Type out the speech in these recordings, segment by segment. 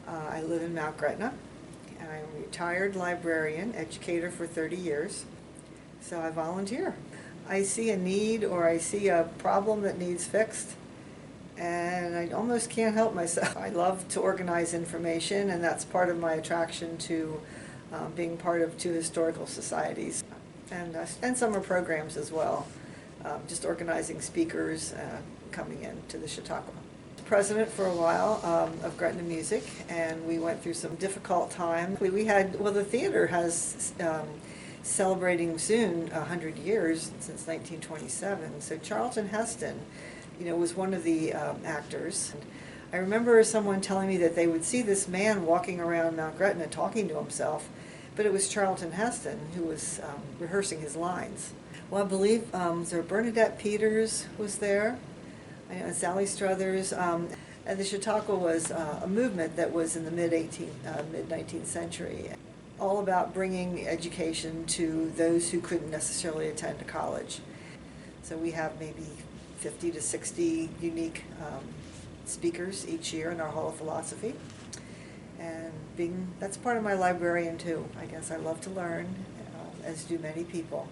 I live in Mount Gretna, and I'm a retired librarian, educator for 30 years, so I volunteer. I see a need or I see a problem that needs fixed, and I almost can't help myself. I love to organize information, and that's part of my attraction to being part of two historical societies, and summer programs as well, just organizing speakers coming in to the Chautauqua. President for a while of Gretna Music, and we went through some difficult time. The theater has celebrating soon 100 years since 1927. So Charlton Heston, was one of the actors. I remember someone telling me that they would see this man walking around Mount Gretna talking to himself, but it was Charlton Heston who was rehearsing his lines. Well, I believe Bernadette Peters was there. I know Sally Struthers. And the Chautauqua was a movement that was in the mid-19th century, all about bringing education to those who couldn't necessarily attend a college. So we have maybe 50 to 60 unique speakers each year in our Hall of Philosophy. And that's part of my librarian too. I guess I love to learn, as do many people.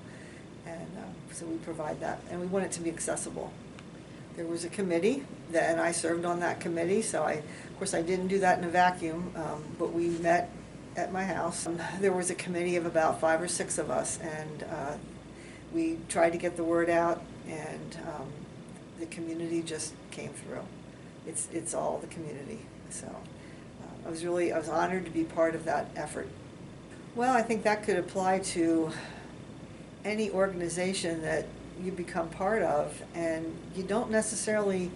And so we provide that, and we want it to be accessible. There was a committee, and I served on that committee, so of course I didn't do that in a vacuum, but we met at my house. There was a committee of about 5 or 6 of us, and we tried to get the word out, and the community just came through. It's all the community, so I was honored to be part of that effort. Well, I think that could apply to any organization that you become part of and you don't necessarily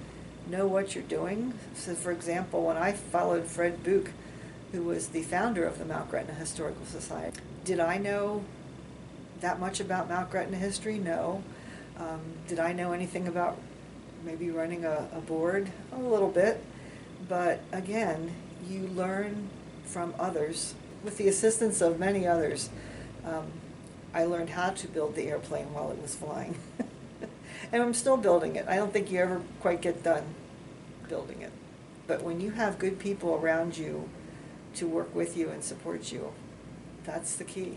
know what you're doing. So for example, when I followed Fred Buch, who was the founder of the Mount Gretna Historical Society, did I know that much about Mount Gretna history? No. Did I know anything about maybe running a board? A little bit. But again, you learn from others. With the assistance of many others, I learned how to build the airplane while it was flying. And I'm still building it. I don't think you ever quite get done building it. But when you have good people around you to work with you and support you, that's the key.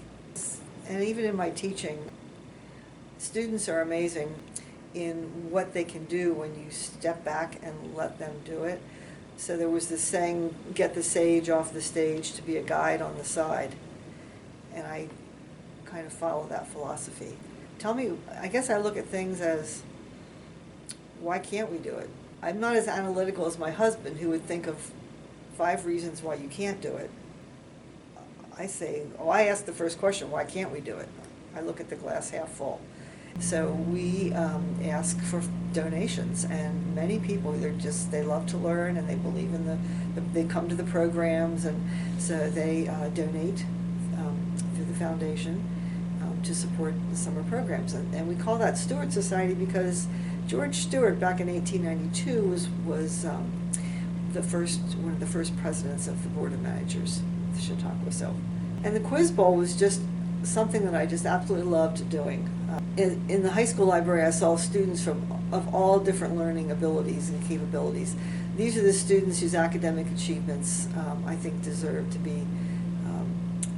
And even in my teaching, students are amazing in what they can do when you step back and let them do it. So there was this saying, get the sage off the stage to be a guide on the side. And I kind of follow that philosophy. I guess I look at things as, why can't we do it? I'm not as analytical as my husband, who would think of 5 reasons why you can't do it. I say, I ask the first question, why can't we do it? I look at the glass half full. So we ask for donations, and many people, they love to learn, and they believe in they come to the programs, and so they donate through the foundation to support the summer programs. And we call that Stewart Society because George Stewart, back in 1892, was one of the first presidents of the Board of Managers, the Chautauqua. So, and the Quiz Bowl was just something that I just absolutely loved doing. In the high school library, I saw students of all different learning abilities and capabilities. These are the students whose academic achievements I think deserve to be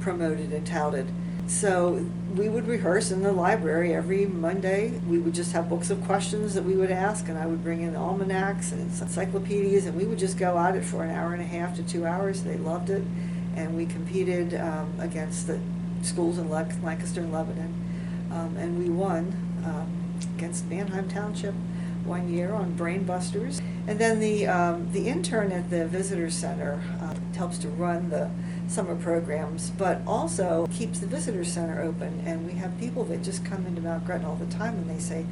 promoted and touted. So we would rehearse in the library every Monday. We would just have books of questions that we would ask, and I would bring in almanacs and encyclopedias, and we would just go at it for an hour and a half to 2 hours. They loved it, and we competed against the schools in Lancaster and Lebanon, and we won against Manheim Township one year on Brain Busters. And then the intern at the Visitor Center helps to run the summer programs, but also keeps the Visitor Center open. And we have people that just come into Mount Gretna all the time, and they say,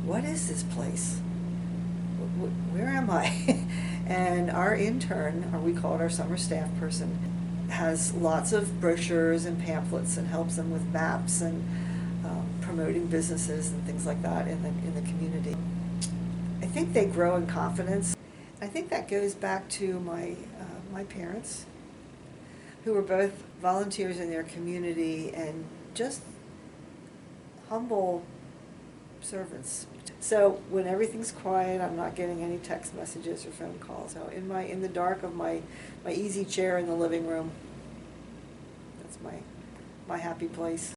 what is this place? Where am I? And our intern, or we call it our summer staff person, has lots of brochures and pamphlets and helps them with maps and promoting businesses and things like that in the community. I think they grow in confidence. I think that goes back to my parents, who were both volunteers in their community and just humble servants. So when everything's quiet, I'm not getting any text messages or phone calls. So in the dark of my easy chair in the living room, that's my happy place.